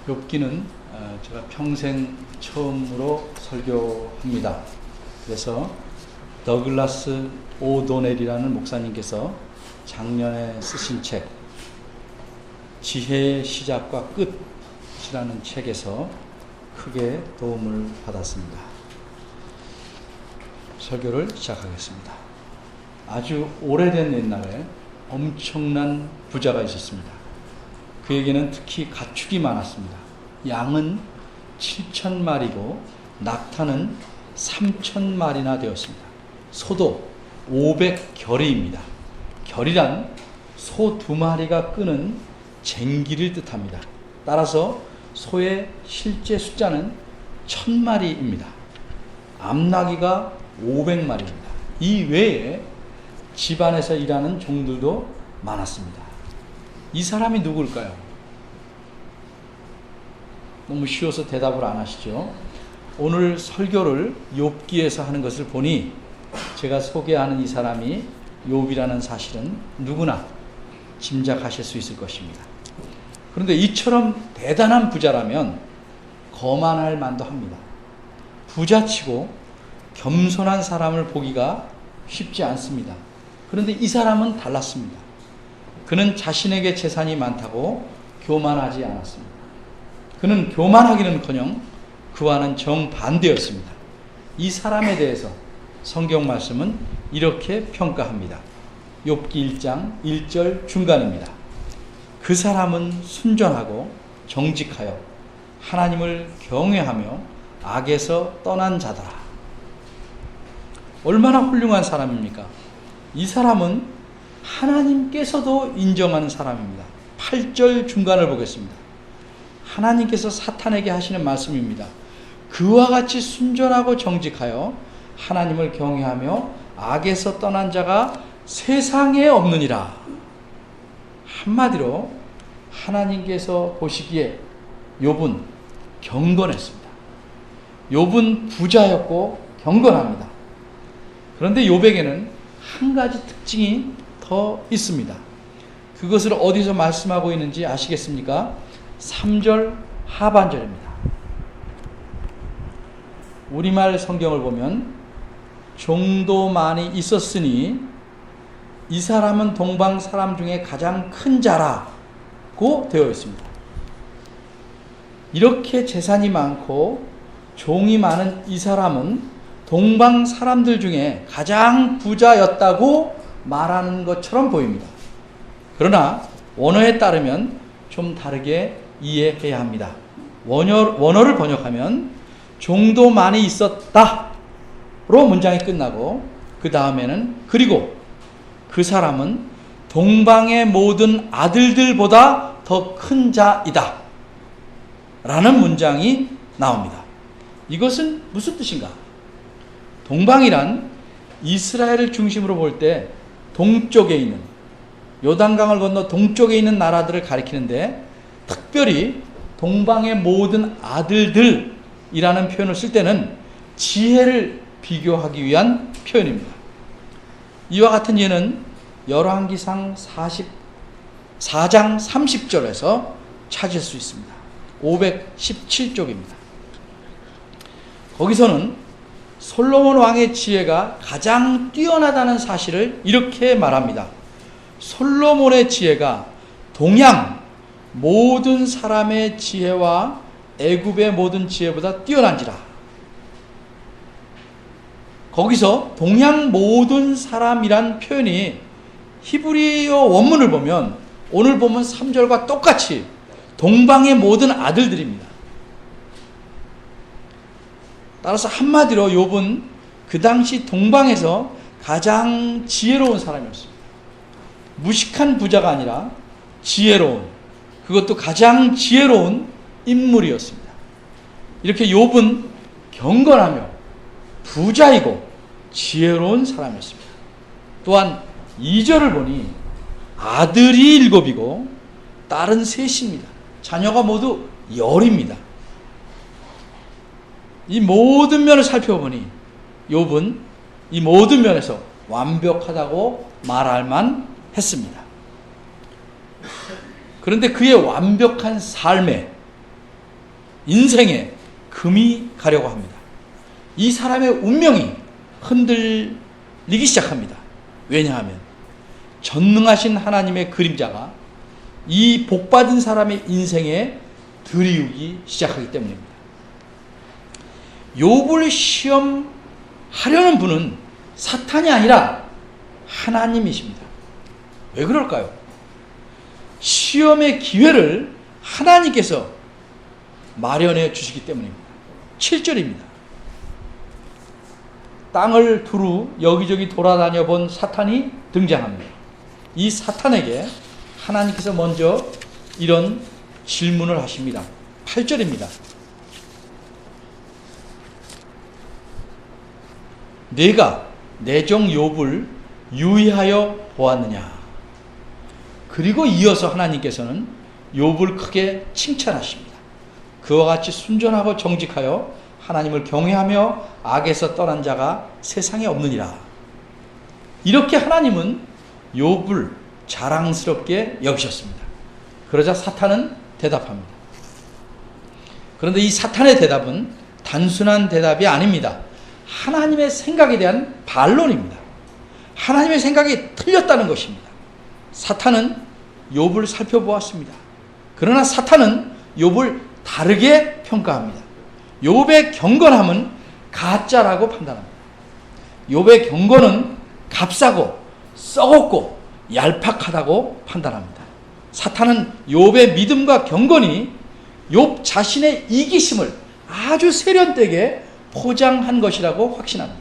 욥기는 제가 평생 처음으로 설교합니다. 그래서 더글라스 오도넬이라는 목사님께서 작년에 쓰신 책 지혜의 시작과 끝이라는 책에서 크게 도움을 받았습니다. 설교를 시작하겠습니다. 아주 오래된 옛날에 엄청난 부자가 있었습니다. 그에게는 특히 가축이 많았습니다. 양은 7,000마리고 낙타는 3,000마리나 되었습니다. 소도 500결의입니다. 결이란 소 2마리가 끄는 쟁기를 뜻합니다. 따라서 소의 실제 숫자는 1,000마리입니다. 암나귀가 500마리입니다. 이 외에 집안에서 일하는 종들도 많았습니다. 이 사람이 누굴까요? 너무 쉬워서 대답을 안 하시죠? 오늘 설교를 욥기에서 하는 것을 보니 제가 소개하는 이 사람이 욥이라는 사실은 누구나 짐작하실 수 있을 것입니다. 그런데 이처럼 대단한 부자라면 거만할 만도 합니다. 부자치고 겸손한 사람을 보기가 쉽지 않습니다. 그런데 이 사람은 달랐습니다. 그는 자신에게 재산이 많다고 교만하지 않았습니다. 그는 교만하기는커녕 그와는 정반대였습니다. 이 사람에 대해서 성경 말씀은 이렇게 평가합니다. 욥기 1장 1절 중간입니다. 그 사람은 순전하고 정직하여 하나님을 경외하며 악에서 떠난 자더라. 얼마나 훌륭한 사람입니까? 이 사람은 하나님께서도 인정하는 사람입니다. 8절 중간을 보겠습니다. 하나님께서 사탄에게 하시는 말씀입니다. 그와 같이 순전하고 정직하여 하나님을 경외하며 악에서 떠난 자가 세상에 없느니라. 한마디로 하나님께서 보시기에 욥은 경건했습니다. 욥은 부자였고 경건합니다. 그런데 욥에게는 한 가지 특징이 더 있습니다. 그것을 어디서 말씀하고 있는지 아시겠습니까? 3절 하반절입니다. 우리말 성경을 보면 종도 많이 있었으니 이 사람은 동방 사람 중에 가장 큰 자라고 되어 있습니다. 이렇게 재산이 많고 종이 많은 이 사람은 동방 사람들 중에 가장 부자였다고 말하는 것처럼 보입니다. 그러나 원어에 따르면 좀 다르게 이해해야 합니다. 원어를 번역하면 종도 많이 있었다로 문장이 끝나고 그 다음에는 그리고 그 사람은 동방의 모든 아들들보다 더 큰 자이다 라는 문장이 나옵니다. 이것은 무슨 뜻인가? 동방이란 이스라엘을 중심으로 볼 때 동쪽에 있는 요단강을 건너 동쪽에 있는 나라들을 가리키는데 특별히 동방의 모든 아들들이라는 표현을 쓸 때는 지혜를 비교하기 위한 표현입니다. 이와 같은 예는 열왕기상 4장 30절에서 찾을 수 있습니다. 517쪽입니다. 거기서는 솔로몬 왕의 지혜가 가장 뛰어나다는 사실을 이렇게 말합니다. 솔로몬의 지혜가 동양 모든 사람의 지혜와 애굽의 모든 지혜보다 뛰어난지라. 거기서 동양 모든 사람이란 표현이 히브리어 원문을 보면 오늘 보면 3절과 똑같이 동방의 모든 아들들입니다. 따라서 한마디로 욥은 그 당시 동방에서 가장 지혜로운 사람이었습니다. 무식한 부자가 아니라 지혜로운, 그것도 가장 지혜로운 인물이었습니다. 이렇게 욥은 경건하며 부자이고 지혜로운 사람이었습니다. 또한 2절을 보니 아들이 7이고 딸은 3입니다. 자녀가 모두 10입니다. 이 모든 면을 살펴보니 욥은 이 모든 면에서 완벽하다고 말할 만 했습니다. 그런데 그의 완벽한 삶에 인생에 금이 가려고 합니다. 이 사람의 운명이 흔들리기 시작합니다. 왜냐하면 전능하신 하나님의 그림자가 이 복받은 사람의 인생에 들이우기 시작하기 때문입니다. 욥을 시험하려는 분은 사탄이 아니라 하나님이십니다. 왜 그럴까요? 시험의 기회를 하나님께서 마련해 주시기 때문입니다. 7절입니다. 땅을 두루 여기저기 돌아다녀 본 사탄이 등장합니다. 이 사탄에게 하나님께서 먼저 이런 질문을 하십니다. 8절입니다. 내가 내 종 욥을 유의하여 보았느냐. 그리고 이어서 하나님께서는 욥을 크게 칭찬하십니다. 그와 같이 순전하고 정직하여 하나님을 경외하며 악에서 떠난 자가 세상에 없느니라. 이렇게 하나님은 욥을 자랑스럽게 여기셨습니다. 그러자 사탄은 대답합니다. 그런데 이 사탄의 대답은 단순한 대답이 아닙니다. 하나님의 생각에 대한 반론입니다. 하나님의 생각이 틀렸다는 것입니다. 사탄은 욥을 살펴보았습니다. 그러나 사탄은 욥을 다르게 평가합니다. 욥의 경건함은 가짜라고 판단합니다. 욥의 경건은 값싸고 썩었고 얄팍하다고 판단합니다. 사탄은 욥의 믿음과 경건이 욥 자신의 이기심을 아주 세련되게 포장한 것이라고 확신합니다.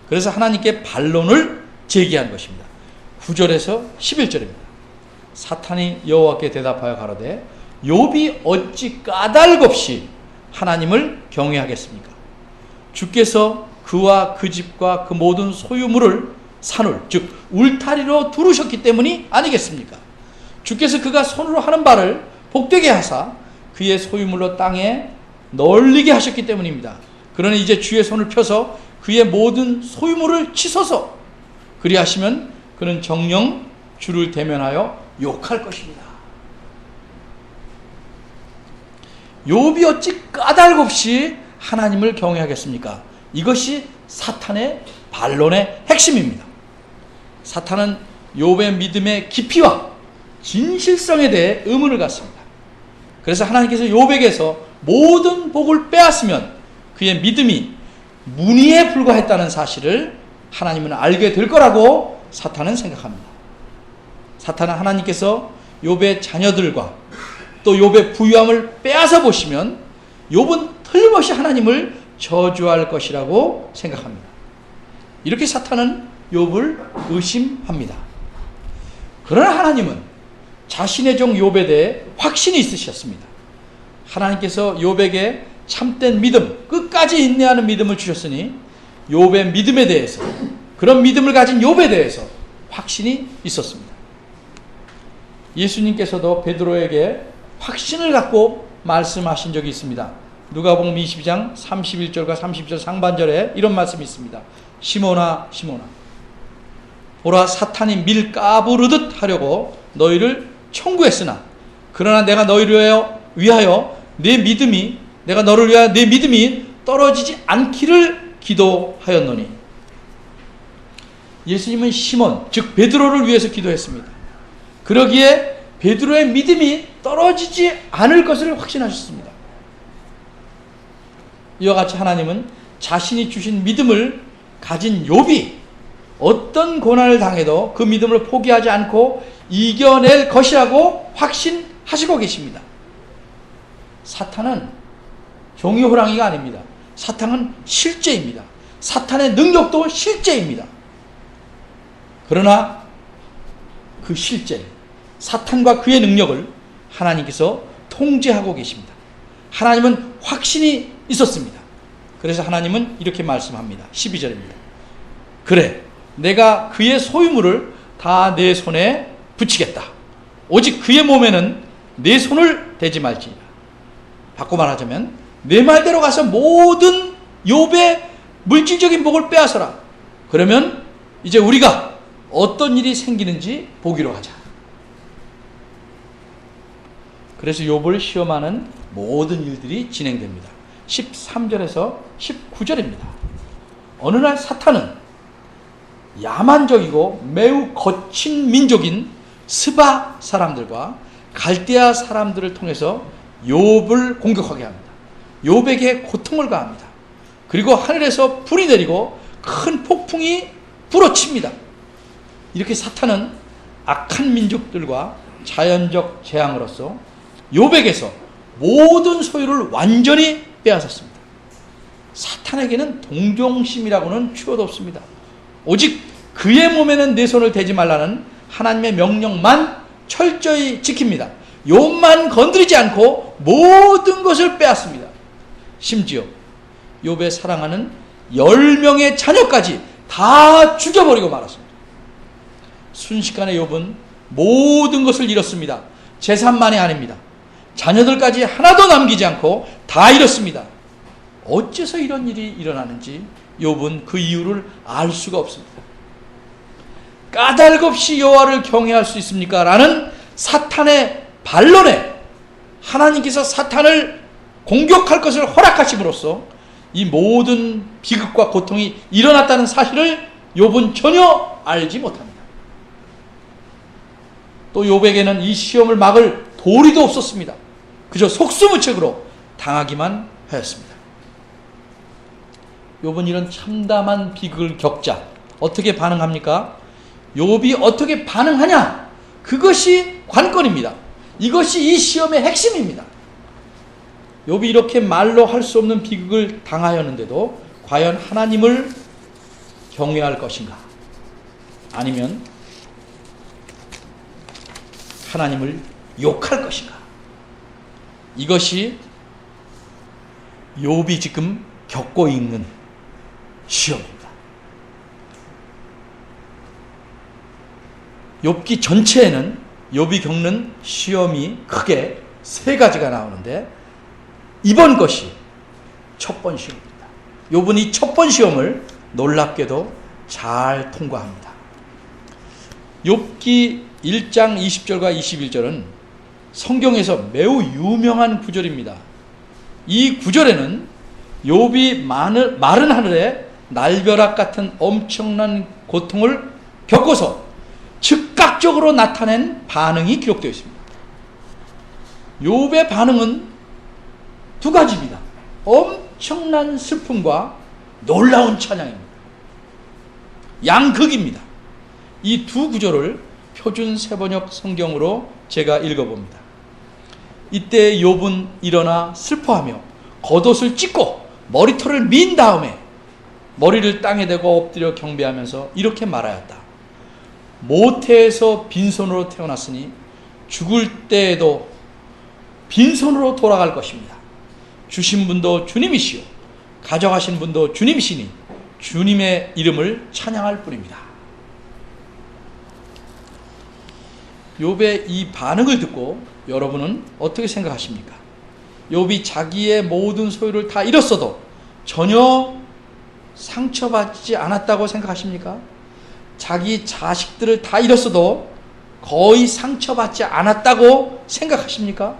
그래서 하나님께 반론을 제기한 것입니다. 9절에서 11절입니다. 사탄이 여호와께 대답하여 가로되 욥이 어찌 까닭없이 하나님을 경외하겠습니까? 주께서 그와 그 집과 그 모든 소유물을 산울 즉 울타리로 두르셨기 때문이 아니겠습니까? 주께서 그가 손으로 하는 바를 복되게 하사 그의 소유물로 땅에 널리게 하셨기 때문입니다. 그러니 이제 주의 손을 펴서 그의 모든 소유물을 치소서. 그리하시면 그는 정녕 주를 대면하여 욕할 것입니다. 욥이 어찌 까닭없이 하나님을 경외하겠습니까? 이것이 사탄의 반론의 핵심입니다. 사탄은 욥의 믿음의 깊이와 진실성에 대해 의문을 갖습니다. 그래서 하나님께서 욥에게서 모든 복을 빼앗으면 그의 믿음이 무늬에 불과했다는 사실을 하나님은 알게 될 거라고 사탄은 생각합니다. 사탄은 하나님께서 욥의 자녀들과 또 욥의 부유함을 빼앗아 보시면 욥은 틀림없이 하나님을 저주할 것이라고 생각합니다. 이렇게 사탄은 욥을 의심합니다. 그러나 하나님은 자신의 종 욥에 대해 확신이 있으셨습니다. 하나님께서 욥에게 참된 믿음, 끝까지 인내하는 믿음을 주셨으니 욥의 믿음에 대해서, 그런 믿음을 가진 욥에 대해서 확신이 있었습니다. 예수님께서도 베드로에게 확신을 갖고 말씀하신 적이 있습니다. 누가복음 22장 31절과 32절 상반절에 이런 말씀이 있습니다. 시몬아 시몬아 보라 사탄이 밀 까부르듯 하려고 너희를 청구했으나 그러나 내가 너희를 위하여 내가 너를 위하여 내 믿음이 떨어지지 않기를 기도하였노니. 예수님은 시몬 즉 베드로를 위해서 기도했습니다. 그러기에 베드로의 믿음이 떨어지지 않을 것을 확신하셨습니다. 이와 같이 하나님은 자신이 주신 믿음을 가진 욥이 어떤 고난을 당해도 그 믿음을 포기하지 않고 이겨낼 것이라고 확신하시고 계십니다. 사탄은 종이 호랑이가 아닙니다. 사탄은 실제입니다. 사탄의 능력도 실제입니다. 그러나 그 실제, 사탄과 그의 능력을 하나님께서 통제하고 계십니다. 하나님은 확신이 있었습니다. 그래서 하나님은 이렇게 말씀합니다. 12절입니다. 그래, 내가 그의 소유물을 다 내 손에 붙이겠다. 오직 그의 몸에는 내 손을 대지 말지니라. 바꿔 말하자면 내 말대로 가서 모든 욥의 물질적인 복을 빼앗아라. 그러면 이제 우리가 어떤 일이 생기는지 보기로 하자. 그래서 욥을 시험하는 모든 일들이 진행됩니다. 13절에서 19절입니다. 어느 날 사탄은 야만적이고 매우 거친 민족인 스바 사람들과 갈대아 사람들을 통해서 욥을 공격하게 합니다. 욥에게 고통을 가합니다. 그리고 하늘에서 불이 내리고 큰 폭풍이 불어칩니다. 이렇게 사탄은 악한 민족들과 자연적 재앙으로서 욥에게서 모든 소유를 완전히 빼앗았습니다. 사탄에게는 동정심이라고는 추호도 없습니다. 오직 그의 몸에는 내 손을 대지 말라는 하나님의 명령만 철저히 지킵니다. 욥만 건드리지 않고 모든 것을 빼앗습니다. 심지어 욥의 사랑하는 10명의 자녀까지 다 죽여버리고 말았습니다. 순식간에 욥은 모든 것을 잃었습니다. 재산만이 아닙니다. 자녀들까지 하나도 남기지 않고 다 잃었습니다. 어째서 이런 일이 일어나는지 욥은 그 이유를 알 수가 없습니다. 까닭없이 여호와를 경외할 수 있습니까? 라는 사탄의 반론에 하나님께서 사탄을 공격할 것을 허락하심으로써 이 모든 비극과 고통이 일어났다는 사실을 욥은 전혀 알지 못합니다. 또 욥에게는 이 시험을 막을 도리도 없었습니다. 그저 속수무책으로 당하기만 하였습니다. 욥은 이런 참담한 비극을 겪자 어떻게 반응합니까? 욥이 어떻게 반응하냐? 그것이 관건입니다. 이것이 이 시험의 핵심입니다. 욥이 이렇게 말로 할 수 없는 비극을 당하였는데도 과연 하나님을 경외할 것인가? 아니면 하나님을 욕할 것인가? 이것이 욥이 지금 겪고 있는 시험입니다. 욥기 전체에는 욥이 겪는 시험이 크게 세 가지가 나오는데 이번 것이 첫 번 시험입니다. 욥은 이 첫 번 시험을 놀랍게도 잘 통과합니다. 욥기 1장 20절과 21절은 성경에서 매우 유명한 구절입니다. 이 구절에는 욥이 마른 하늘에 날벼락 같은 엄청난 고통을 겪어서 즉각적으로 나타낸 반응이 기록되어 있습니다. 욥의 반응은 두 가지입니다. 엄청난 슬픔과 놀라운 찬양입니다. 양극입니다. 이 두 구절을 표준 세번역 성경으로 제가 읽어봅니다. 이때 욥은 일어나 슬퍼하며 겉옷을 찢고 머리털을 민 다음에 머리를 땅에 대고 엎드려 경배하면서 이렇게 말하였다. 모태에서 빈손으로 태어났으니 죽을 때에도 빈손으로 돌아갈 것입니다. 주신 분도 주님이시오 가져가신 분도 주님이시니 주님의 이름을 찬양할 뿐입니다. 욥의 이 반응을 듣고 여러분은 어떻게 생각하십니까? 욥이 자기의 모든 소유를 다 잃었어도 전혀 상처받지 않았다고 생각하십니까? 자기 자식들을 다 잃었어도 거의 상처받지 않았다고 생각하십니까?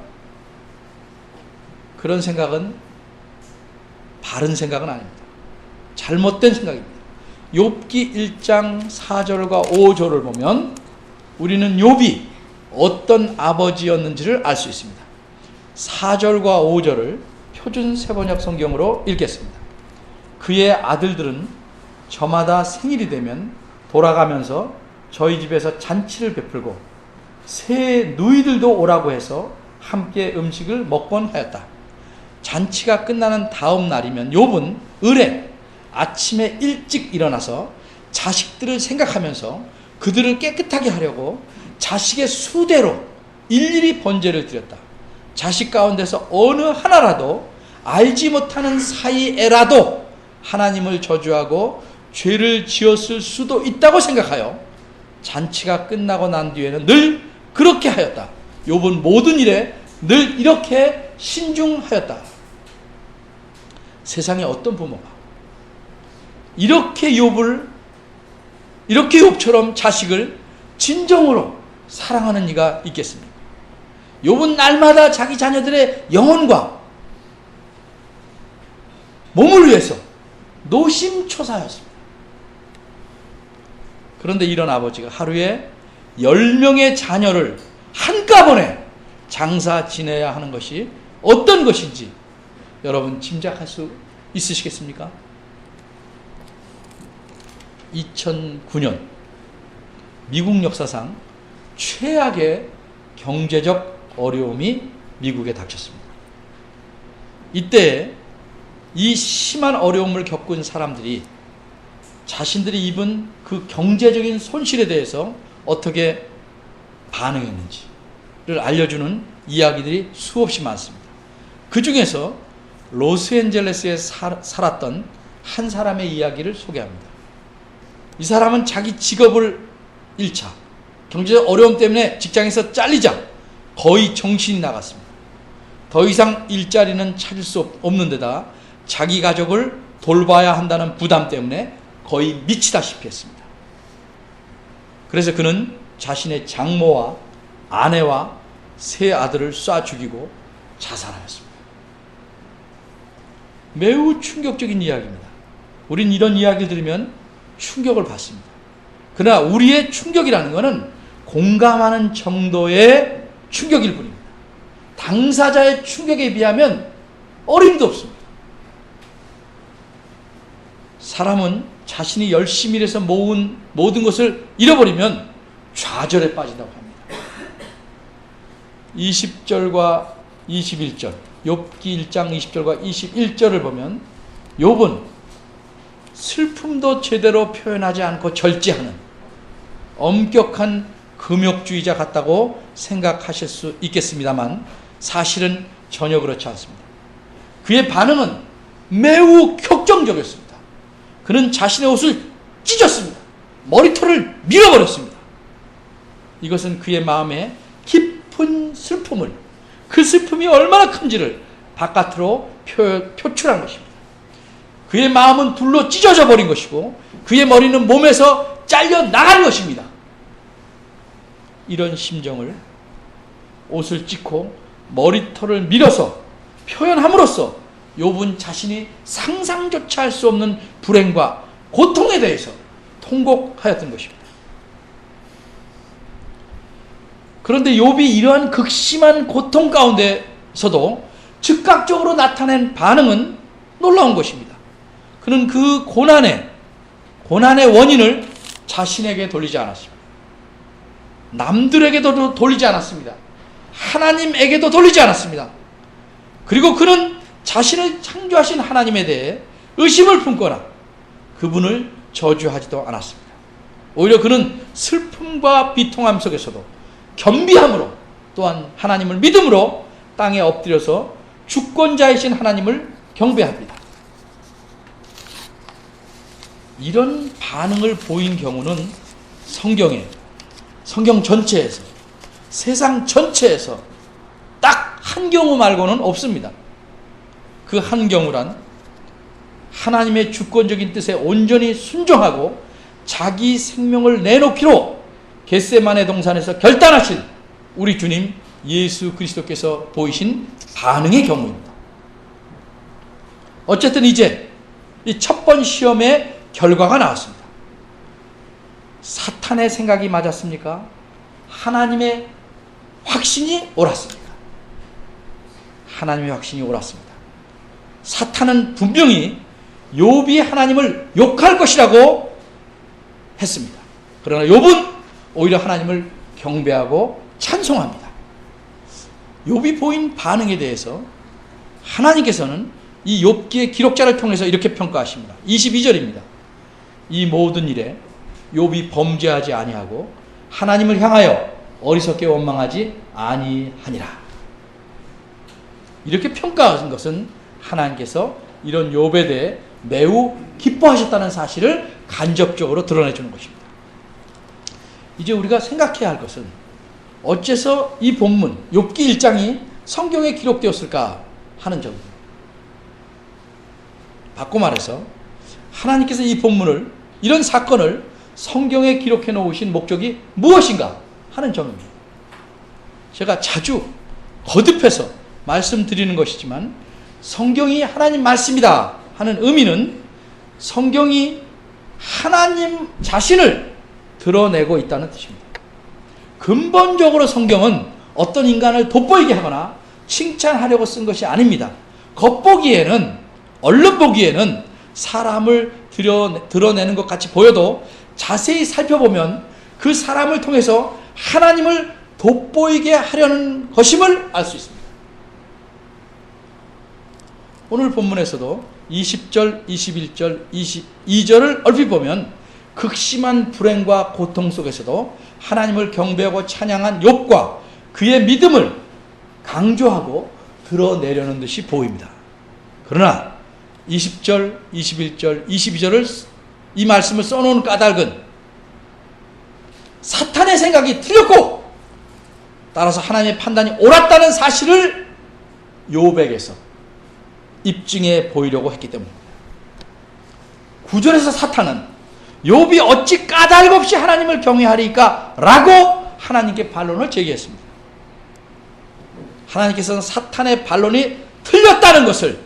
그런 생각은 바른 생각은 아닙니다. 잘못된 생각입니다. 욥기 1장 4절과 5절을 보면 우리는 욥이 어떤 아버지였는지를 알 수 있습니다. 4절과 5절을 표준 세번역 성경으로 읽겠습니다. 그의 아들들은 저마다 생일이 되면 돌아가면서 저희 집에서 잔치를 베풀고 새 누이들도 오라고 해서 함께 음식을 먹곤 하였다. 잔치가 끝나는 다음 날이면 욥은 을에 아침에 일찍 일어나서 자식들을 생각하면서 그들을 깨끗하게 하려고 자식의 수대로 일일이 번제를 드렸다. 자식 가운데서 어느 하나라도 알지 못하는 사이에라도 하나님을 저주하고 죄를 지었을 수도 있다고 생각하여 잔치가 끝나고 난 뒤에는 늘 그렇게 하였다. 욥은 모든 일에 늘 이렇게 신중하였다. 세상에 어떤 부모가 이렇게 욥처럼 자식을 진정으로 사랑하는 이가 있겠습니까? 욥은 날마다 자기 자녀들의 영혼과 몸을 위해서 노심초사하였습니다. 그런데 이런 아버지가 하루에 10명의 자녀를 한꺼번에 장사 지내야 하는 것이 어떤 것인지 여러분 짐작할 수 있으시겠습니까? 2009년 미국 역사상 최악의 경제적 어려움이 미국에 닥쳤습니다. 이때 이 심한 어려움을 겪은 사람들이 자신들이 입은 그 경제적인 손실에 대해서 어떻게 반응했는지를 알려주는 이야기들이 수없이 많습니다. 그 중에서 로스앤젤레스에 살았던 한 사람의 이야기를 소개합니다. 이 사람은 자기 직업을 잃자 경제적 어려움 때문에 직장에서 잘리자 거의 정신이 나갔습니다. 더 이상 일자리는 찾을 수 없는 데다 자기 가족을 돌봐야 한다는 부담 때문에 거의 미치다시피 했습니다. 그래서 그는 자신의 장모와 아내와 세 아들을 쏴 죽이고 자살하였습니다. 매우 충격적인 이야기입니다. 우린 이런 이야기를 들으면 충격을 받습니다. 그러나 우리의 충격이라는 것은 공감하는 정도의 충격일 뿐입니다. 당사자의 충격에 비하면 어림도 없습니다. 사람은 자신이 열심히 일해서 모은 모든 것을 잃어버리면 좌절에 빠진다고 합니다. 20절과 21절, 욥기 1장 20절과 21절을 보면 욥은 슬픔도 제대로 표현하지 않고 절제하는 엄격한 금욕주의자 같다고 생각하실 수 있겠습니다만 사실은 전혀 그렇지 않습니다. 그의 반응은 매우 격정적이었습니다. 그는 자신의 옷을 찢었습니다. 머리털을 밀어버렸습니다. 이것은 그의 마음에 깊은 슬픔을, 그 슬픔이 얼마나 큰지를 바깥으로 표출한 것입니다. 그의 마음은 불로 찢어져 버린 것이고 그의 머리는 몸에서 잘려 나간 것입니다. 이런 심정을 옷을 찢고 머리털을 밀어서 표현함으로써 욥은 자신이 상상조차 할 수 없는 불행과 고통에 대해서 통곡하였던 것입니다. 그런데 욥이 이러한 극심한 고통 가운데서도 즉각적으로 나타낸 반응은 놀라운 것입니다. 그는 그 고난의 원인을 자신에게 돌리지 않았습니다. 남들에게도 돌리지 않았습니다. 하나님에게도 돌리지 않았습니다. 그리고 그는 자신을 창조하신 하나님에 대해 의심을 품거나 그분을 저주하지도 않았습니다. 오히려 그는 슬픔과 비통함 속에서도 겸비함으로 또한 하나님을 믿음으로 땅에 엎드려서 주권자이신 하나님을 경배합니다. 이런 반응을 보인 경우는 성경 전체에서, 세상 전체에서 딱 한 경우 말고는 없습니다. 그 한 경우란 하나님의 주권적인 뜻에 온전히 순종하고 자기 생명을 내놓기로 겟세마네 동산에서 결단하신 우리 주님 예수 그리스도께서 보이신 반응의 경우입니다. 어쨌든 이제 이 첫 번 시험의 결과가 나왔습니다. 사탄의 생각이 맞았습니까? 하나님의 확신이 옳았습니다. 하나님의 확신이 옳았습니다. 사탄은 분명히 욥이 하나님을 욕할 것이라고 했습니다. 그러나 욥은 오히려 하나님을 경배하고 찬송합니다. 욥이 보인 반응에 대해서 하나님께서는 이 욥기의 기록자를 통해서 이렇게 평가하십니다. 22절입니다. 이 모든 일에 욥이 범죄하지 아니하고 하나님을 향하여 어리석게 원망하지 아니하니라. 이렇게 평가하신 것은 하나님께서 이런 욥에 대해 매우 기뻐하셨다는 사실을 간접적으로 드러내주는 것입니다. 이제 우리가 생각해야 할 것은 어째서 이 본문 욥기 1장이 성경에 기록되었을까 하는 점입니다. 바꿔 말해서 하나님께서 이 본문을, 이런 사건을 성경에 기록해 놓으신 목적이 무엇인가 하는 점입니다. 제가 자주 거듭해서 말씀드리는 것이지만 성경이 하나님 말씀이다 하는 의미는 성경이 하나님 자신을 드러내고 있다는 뜻입니다. 근본적으로 성경은 어떤 인간을 돋보이게 하거나 칭찬하려고 쓴 것이 아닙니다. 겉보기에는, 얼른 보기에는 사람을 드러내는 것 같이 보여도 자세히 살펴보면 그 사람을 통해서 하나님을 돋보이게 하려는 것임을 알 수 있습니다. 오늘 본문에서도 20절, 21절, 22절을 얼핏 보면 극심한 불행과 고통 속에서도 하나님을 경배하고 찬양한 욥과 그의 믿음을 강조하고 드러내려는 듯이 보입니다. 그러나 20절, 21절, 22절을 이 말씀을 써놓은 까닭은 사탄의 생각이 틀렸고 따라서 하나님의 판단이 옳았다는 사실을 욥에게서 입증해 보이려고 했기 때문입니다. 9절에서 사탄은 욥이 어찌 까닭 없이 하나님을 경외하리까? 라고 하나님께 반론을 제기했습니다. 하나님께서는 사탄의 반론이 틀렸다는 것을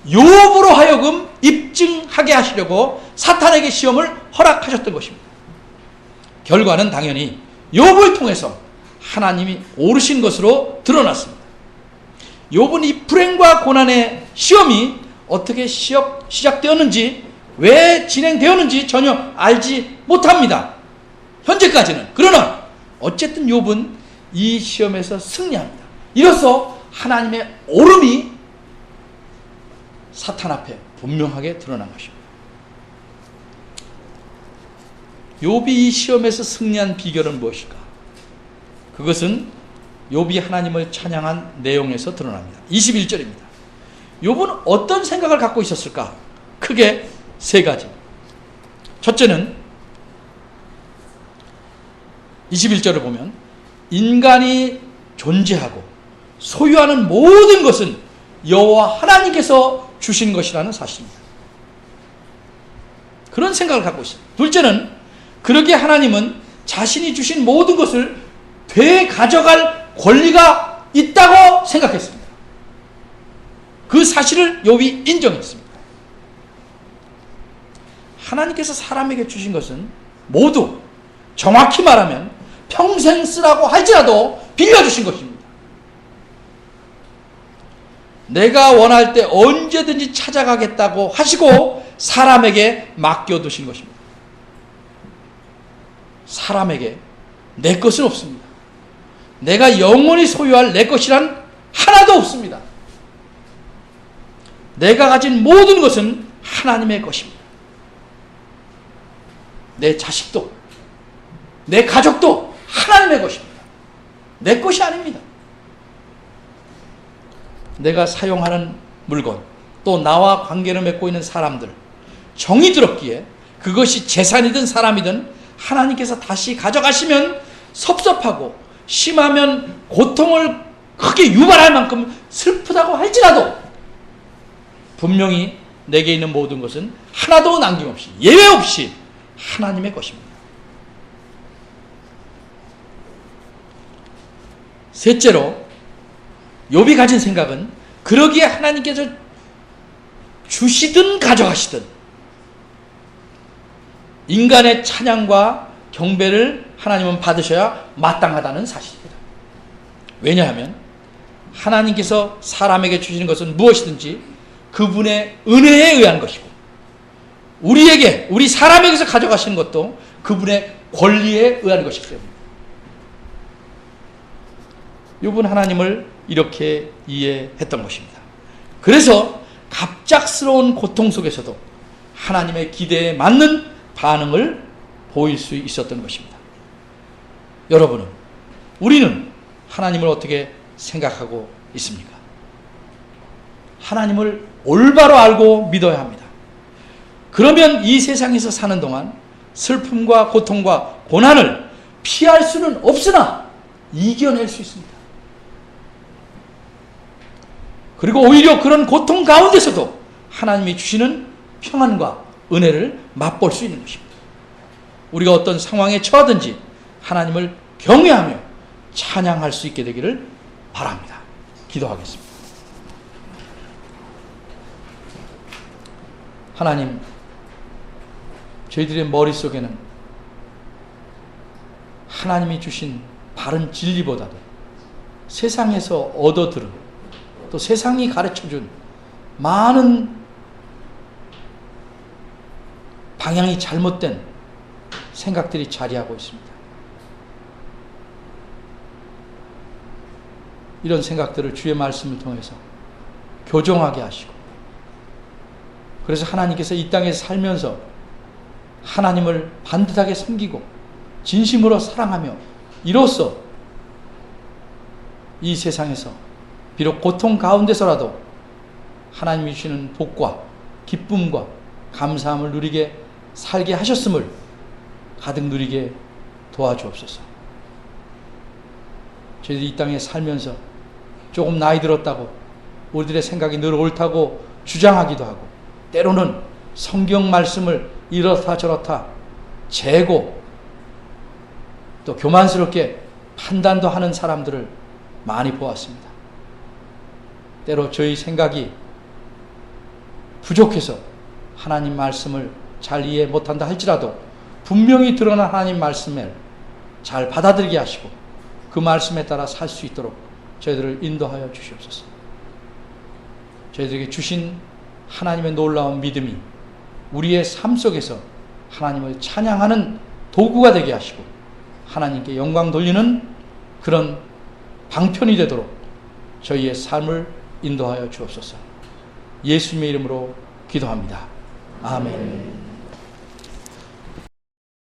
욥으로 하여금 입증하게 하시려고 사탄에게 시험을 허락하셨던 것입니다. 결과는 당연히 욥을 통해서 하나님이 옳으신 것으로 드러났습니다. 욥은 이 불행과 고난의 시험이 어떻게 시작되었는지, 왜 진행되었는지 전혀 알지 못합니다. 현재까지는. 그러나 어쨌든 욥은 이 시험에서 승리합니다. 이로써 하나님의 옳음이 사탄 앞에 분명하게 드러난 것입니다. 욥이 이 시험에서 승리한 비결은 무엇일까? 그것은 욥이 하나님을 찬양한 내용에서 드러납니다. 21절입니다. 욥은 어떤 생각을 갖고 있었을까? 크게 세 가지. 첫째는 21절을 보면 인간이 존재하고 소유하는 모든 것은 여호와 하나님께서 주신 것이라는 사실입니다. 그런 생각을 갖고 있습니다. 둘째는 그러기에 하나님은 자신이 주신 모든 것을 되가져갈 권리가 있다고 생각했습니다. 그 사실을 욥이 인정했습니다. 하나님께서 사람에게 주신 것은 모두 정확히 말하면 평생 쓰라고 할지라도 빌려주신 것입니다. 내가 원할 때 언제든지 찾아가겠다고 하시고 사람에게 맡겨두신 것입니다. 사람에게 내 것은 없습니다. 내가 영원히 소유할 내 것이란 하나도 없습니다. 내가 가진 모든 것은 하나님의 것입니다. 내 자식도, 내 가족도 하나님의 것입니다. 내 것이 아닙니다. 내가 사용하는 물건, 또 나와 관계를 맺고 있는 사람들, 정이 들었기에 그것이 재산이든 사람이든 하나님께서 다시 가져가시면 섭섭하고 심하면 고통을 크게 유발할 만큼 슬프다고 할지라도 분명히 내게 있는 모든 것은 하나도 남김없이, 예외 없이 하나님의 것입니다. 셋째로 욥이 가진 생각은 그러기에 하나님께서 주시든 가져가시든 인간의 찬양과 경배를 하나님은 받으셔야 마땅하다는 사실입니다. 왜냐하면 하나님께서 사람에게 주시는 것은 무엇이든지 그분의 은혜에 의한 것이고 우리 사람에게서 가져가시는 것도 그분의 권리에 의한 것이기 때문입니다. 욥은 하나님을 이렇게 이해했던 것입니다. 그래서 갑작스러운 고통 속에서도 하나님의 기대에 맞는 반응을 보일 수 있었던 것입니다. 여러분은, 우리는 하나님을 어떻게 생각하고 있습니까? 하나님을 올바로 알고 믿어야 합니다. 그러면 이 세상에서 사는 동안 슬픔과 고통과 고난을 피할 수는 없으나 이겨낼 수 있습니다. 그리고 오히려 그런 고통 가운데서도 하나님이 주시는 평안과 은혜를 맛볼 수 있는 것입니다. 우리가 어떤 상황에 처하든지 하나님을 경외하며 찬양할 수 있게 되기를 바랍니다. 기도하겠습니다. 하나님, 저희들의 머릿속에는 하나님이 주신 바른 진리보다도 세상에서 얻어들은, 또 세상이 가르쳐준 많은 방향이 잘못된 생각들이 자리하고 있습니다. 이런 생각들을 주의 말씀을 통해서 교정하게 하시고, 그래서 하나님께서 이 땅에 살면서 하나님을 반듯하게 섬기고 진심으로 사랑하며 이로써 이 세상에서 비록 고통 가운데서라도 하나님이 주시는 복과 기쁨과 감사함을 누리게 살게 하셨음을 가득 누리게 도와주옵소서. 저희들이 이 땅에 살면서 조금 나이 들었다고 우리들의 생각이 늘 옳다고 주장하기도 하고, 때로는 성경 말씀을 이렇다 저렇다 재고 또 교만스럽게 판단도 하는 사람들을 많이 보았습니다. 때로 저희 생각이 부족해서 하나님 말씀을 잘 이해 못한다 할지라도 분명히 드러난 하나님 말씀을 잘 받아들이게 하시고 그 말씀에 따라 살 수 있도록 저희들을 인도하여 주시옵소서. 저희들에게 주신 하나님의 놀라운 믿음이 우리의 삶 속에서 하나님을 찬양하는 도구가 되게 하시고 하나님께 영광 돌리는 그런 방편이 되도록 저희의 삶을 인도하여 주옵소서. 예수님의 이름으로 기도합니다. 아멘.